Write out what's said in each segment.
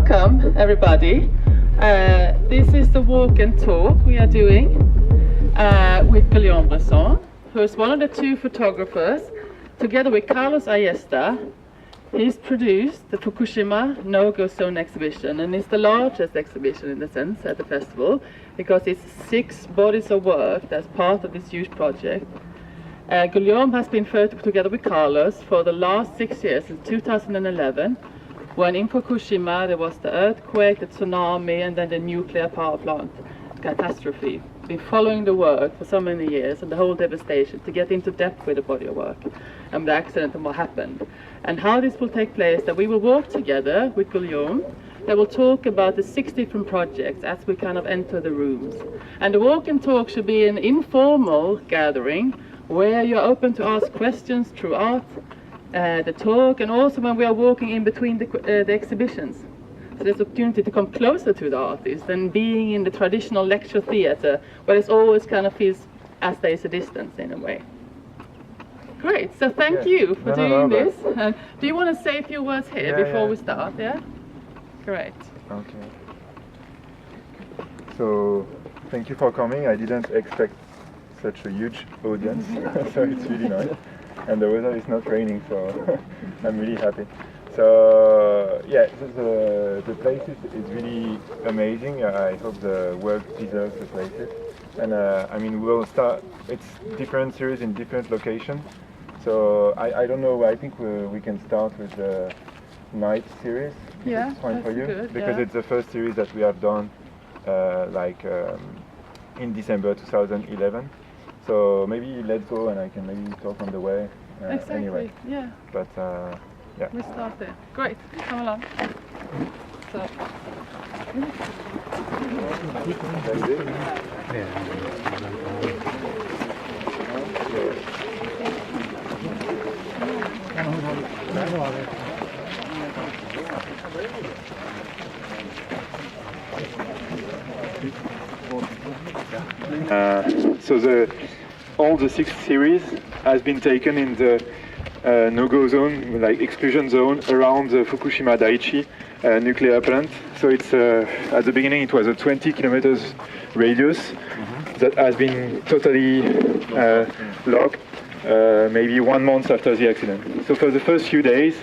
welcome everybody. This is the walk and talk we are doing with Guillaume Bression, who is one of the two photographers. Together with Carlos Ayesta, he's produced the Fukushima no-go zone exhibition, and it's the largest exhibition in a sense at the festival because it's 6 bodies of work that's part of this huge project. Guillaume has been together with Carlos for the last 6 years, since 2011, when in Fukushima there was the earthquake, the tsunami, and then the nuclear power plant catastrophe. Been following the work for so many years and the whole devastation to get into depth with the body of work and the accident and what happened. And how this will take place, that we will walk together with Guillaume, that will talk about the 6 different projects as we kind of enter the rooms. And the walk and talk should be an informal gathering where you're open to ask questions throughout the talk, and also when we are walking in between the exhibitions. So there's opportunity to come closer to the artist than being in the traditional lecture theatre, where it always kind of feels as there is a distance in a way. Great, so thank you for doing this. Do you want to say a few words here before we start? Yeah? Great. Okay. So, thank you for coming. I didn't expect such a huge audience, so it's really nice. And the weather is not raining, so I'm really happy. So yeah, the place is really amazing. I hope the work deserves the places. And I mean, we'll start, it's different series in different locations. So I don't know, I think we can start with the night series. Yeah, it's fine for you, good, because it's the first series that we have done in December 2011. So maybe let's go and I can maybe talk on the way. Exactly, anyway. Yeah. But yeah. We start there. Great, come along. So. So all the 6 series has been taken in the no-go zone, like exclusion zone, around the Fukushima Daiichi nuclear plant. So it's at the beginning it was a 20 kilometers radius that has been totally locked maybe 1 month after the accident. So for the first few days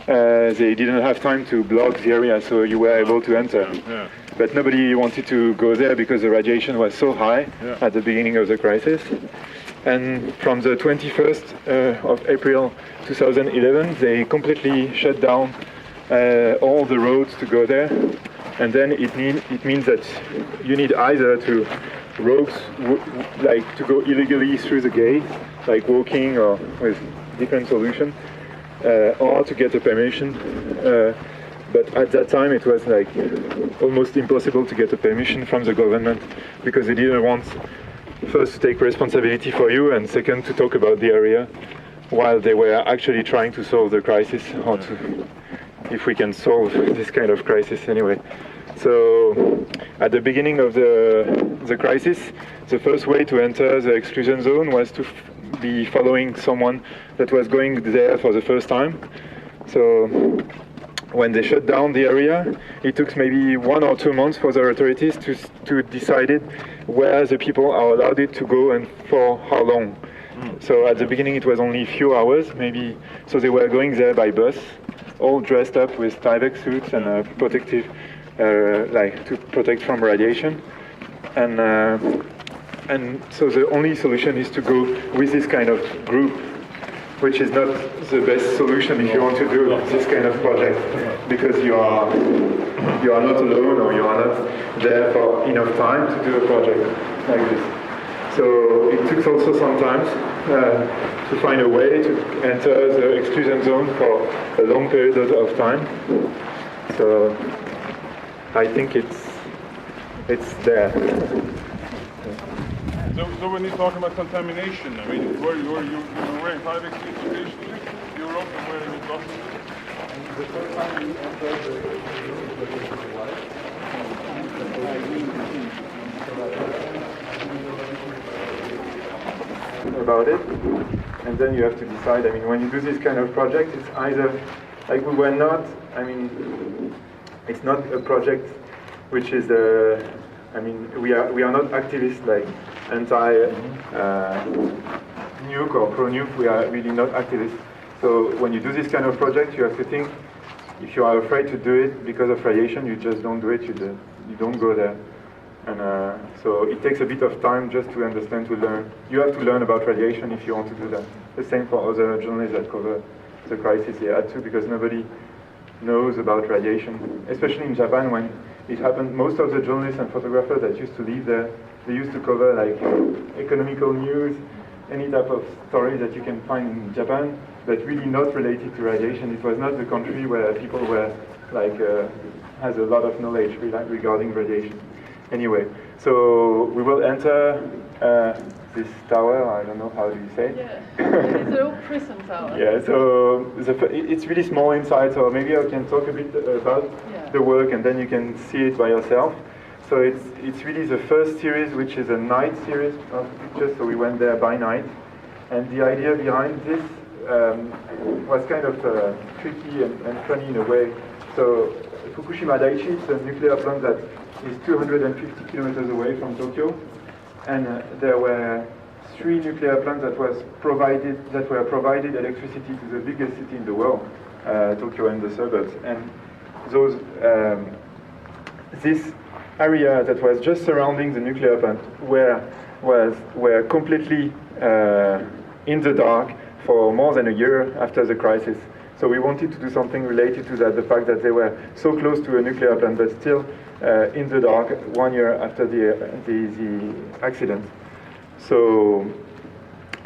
they didn't have time to block the area, so you were able to enter. Yeah. But nobody wanted to go there because the radiation was so high at the beginning of the crisis. And from the 21st of April 2011, they completely shut down all the roads to go there. And then it means that you need either to roads like to go illegally through the gate, like walking or with different solutions, or to get a permission. But at that time it was like almost impossible to get a permission from the government because they didn't want first to take responsibility for you, and second to talk about the area while they were actually trying to solve the crisis, or to, if we can solve this kind of crisis anyway. So at the beginning of the crisis, the first way to enter the exclusion zone was to be following someone that was going there for the first time. So when they shut down the area, it took maybe 1 or 2 months for the authorities to decide where the people are allowed to go and for how long. So at the beginning it was only a few hours, maybe. So they were going there by bus, all dressed up with Tyvek suits and protective, like to protect from radiation. And so the only solution is to go with this kind of group, which is not the best solution if you want to do this kind of project, because you are not alone, or you are not there for enough time to do a project like this. So it took also some time to find a way to enter the exclusion zone for a long period of time. So I think it's there. So when you talk about contamination, I mean, were you wearing Tyvek suits occasionally? Europe, and wearing it often? The first time we entered the about it, and then you have to decide. I mean, when you do this kind of project, it's either like we were not. I mean, it's not a project which is I mean, we are not activists like anti-nuke or pro-nuke. We are really not activists. So when you do this kind of project, you have to think, if you are afraid to do it because of radiation, you just don't do it, you don't go there. And so it takes a bit of time just to understand, to learn. You have to learn about radiation if you want to do that. The same for other journalists that cover the crisis. They had to, because nobody knows about radiation, especially in Japan when it happened. Most of the journalists and photographers that used to live there, they used to cover like economical news, any type of story that you can find in Japan, but really not related to radiation. It was not the country where people were like has a lot of knowledge regarding radiation. Anyway, so we will enter this tower. I don't know how do you say. Yeah, it's an old prison tower. Yeah, so it's really small inside. So maybe I can talk a bit about the work, and then you can see it by yourself. So it's really the first series, which is a night series of pictures. So we went there by night, and the idea behind this was kind of tricky and funny in a way. So Fukushima Daiichi, it's a nuclear plant that is 250 kilometers away from Tokyo, and there were 3 nuclear plants that were provided electricity to the biggest city in the world, Tokyo and the suburbs. And those this area that was just surrounding the nuclear plant were completely in the dark for more than a year after the crisis. So we wanted to do something related to that, the fact that they were so close to a nuclear plant, but still in the dark 1 year after the accident. So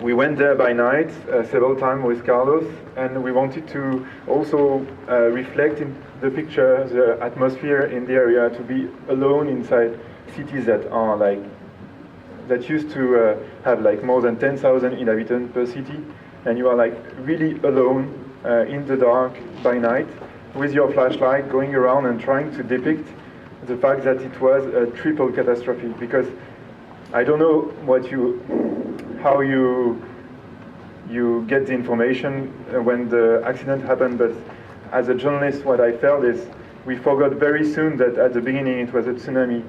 we went there by night several times with Carlos, and we wanted to also reflect in the picture the atmosphere in the area, to be alone inside cities that are like, that used to have like more than 10,000 inhabitants per city, and you are like really alone in the dark by night with your flashlight going around and trying to depict the fact that it was a triple catastrophe. Because I don't know how you get the information when the accident happened, but as a journalist, what I felt is we forgot very soon that at the beginning it was a tsunami,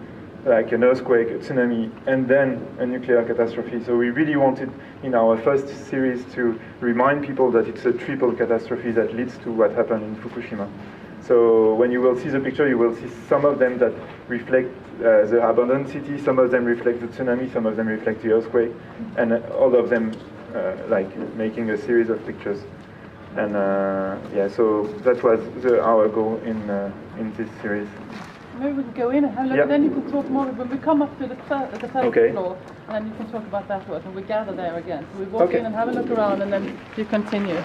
like an earthquake, a tsunami, and then a nuclear catastrophe. So we really wanted in our first series to remind people that it's a triple catastrophe that leads to what happened in Fukushima. So when you will see the picture, you will see some of them that reflect the abandoned city, some of them reflect the tsunami, some of them reflect the earthquake, and all of them like making a series of pictures. And yeah, so that was our goal in this series. Maybe we can go in and have a look, and then you can talk more. When we come up to the first floor, and then you can talk about that work, and we gather there again. So we walk in and have a look around, and then you continue.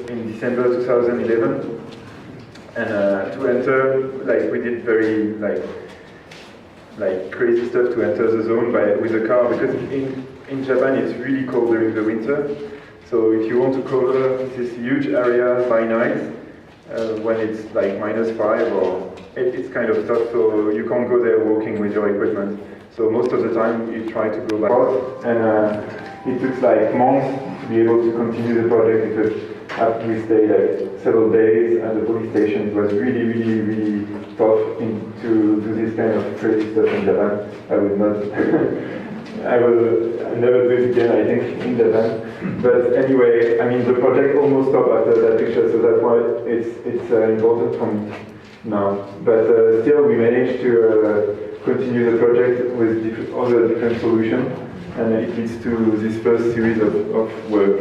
In December 2011, and to enter, like we did very like crazy stuff to enter the zone with a car, because in Japan it's really cold during the winter. So if you want to cover this huge area by night, when it's like -5 or it's kind of tough, so you can't go there walking with your equipment. So most of the time you try to go back, and it took like months to be able to continue the project, because after we stayed like several days at the police station, it was really, really, really tough to do this kind of crazy stuff in Japan. I would not, I will never do it again, I think, in Japan. But anyway, I mean, the project almost stopped after that picture, so that's why it's important for me now. But still, we managed to continue the project with other different solutions, and it leads to this first series of work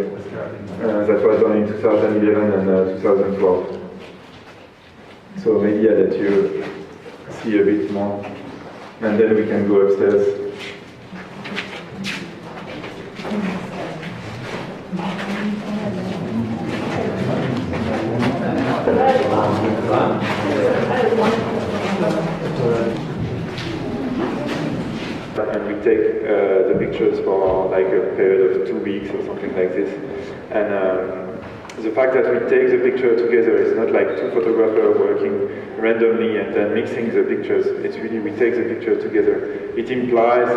that was done in 2011 and 2012. So maybe I'll let you see a bit more, and then we can go upstairs. And we take the pictures for like a period of 2 weeks or something like this. And the fact that we take the picture together is not like two photographers working randomly and then mixing the pictures. It's really we take the picture together. It implies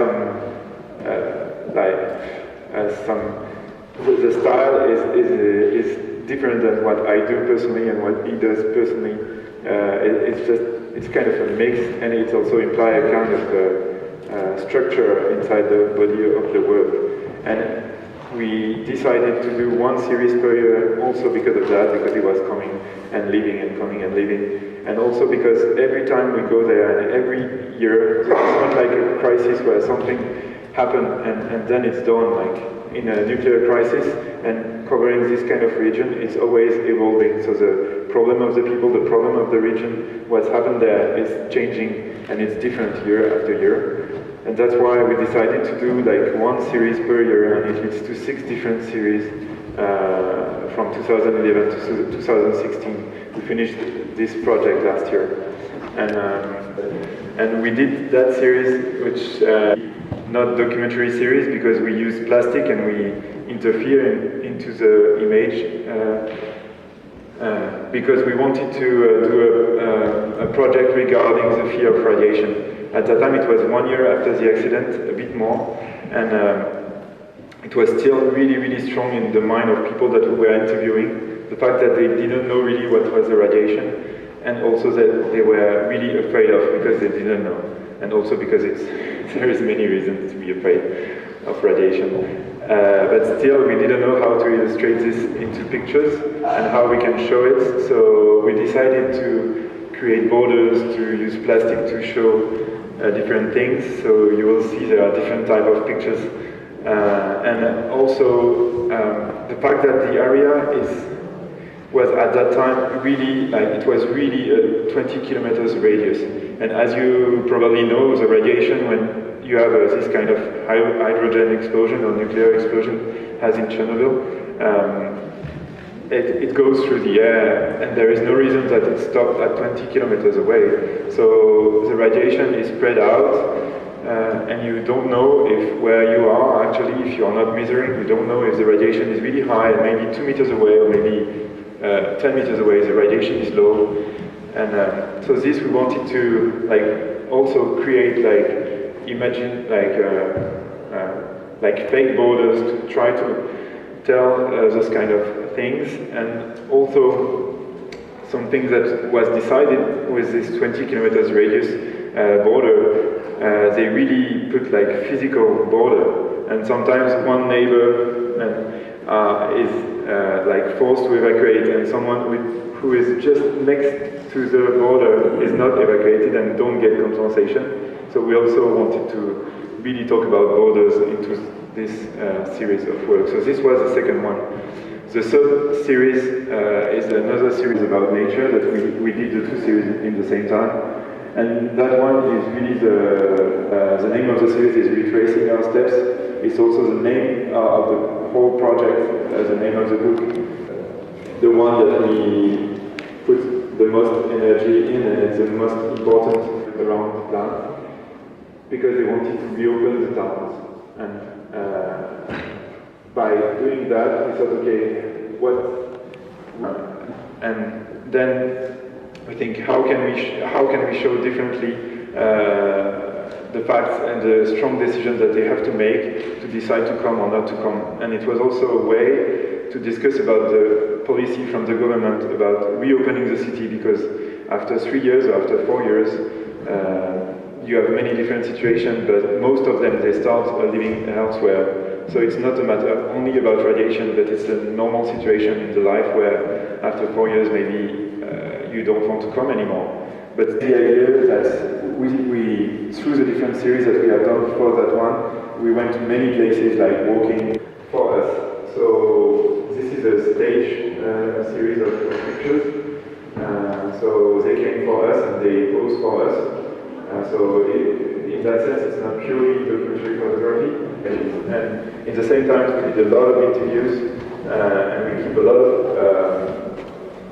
the style is different than what I do personally and what he does personally. It's kind of a mix, and it also implies a kind of structure inside the body of the work. And we decided to do one series per year also because of that, because it was coming and leaving and coming and leaving. And also because every time we go there and every year, it's not like a crisis where something happened and then it's done, like in a nuclear crisis, and covering this kind of region, it's always evolving. So the problem of the people, the problem of the region, what's happened there is changing, and it's different year after year. And that's why we decided to do like one series per year, and it leads to 6 different series from 2011 to 2016. We finished this project last year. And we did that series, which not documentary series, because we use plastic and we interfere into the image because we wanted to do a project regarding the fear of radiation. At that time it was 1 year after the accident, a bit more, and it was still really, really strong in the mind of people that we were interviewing, the fact that they didn't know really what was the radiation, and also that they were really afraid of because they didn't know, and also because there is many reasons to be afraid of radiation. But still, we didn't know how to illustrate this into pictures and how we can show it, so we decided to create borders, to use plastic to show different things. So you will see there are different type of pictures, and also the fact that the area was at that time really, it was really a 20 kilometers radius. And as you probably know, the radiation, when you have this kind of hydrogen explosion or nuclear explosion, as in Chernobyl, it goes through the air, and there is no reason that it stopped at 20 kilometers away. So the radiation is spread out, and you don't know if where you are, actually, if you are not measuring, you don't know if the radiation is really high, and maybe 2 meters away, or maybe 10 meters away, the radiation is low. And so this we wanted to also create imagine fake borders to try to tell those kind of things, and also something that was decided with this 20 kilometers radius border. They really put physical border, and sometimes one neighbor is forced to evacuate, and someone who is just next to the border is not evacuated and don't get compensation. So we also wanted to really talk about borders into this series of work. So this was the second one. The third series is another series about nature that we did the 2 series in the same time. And that one is really the name of the series is Retracing Our Steps. It's also the name of the whole project, the name of the book. The one that we put the most energy in, and it's the most important around the plant, because they wanted to reopen the towns. And by doing that, we thought, okay, and then we think, how can we show differently the facts and the strong decisions that they have to make to decide to come or not to come. And it was also a way to discuss about the policy from the government about reopening the city, because after 3 years or after 4 years, you have many different situations, but most of them, they start living elsewhere. So it's not a matter only about radiation, but it's a normal situation in the life where after 4 years, maybe you don't want to come anymore. But the idea that we through the different series that we have done before that one, we went to many places like walking for us. So this is a stage series of pictures. So they came for us and they posed for us. So in that sense, it's not purely documentary photography. And in the same time, we did a lot of interviews, and we keep a lot of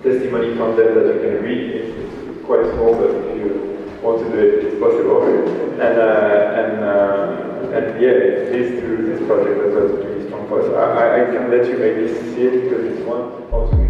testimony from them that you can read. It's quite small, but if you want to do it, it's possible. And yeah, it leads to this project that was really strong for us. I can let you maybe see it because it's 1 or 2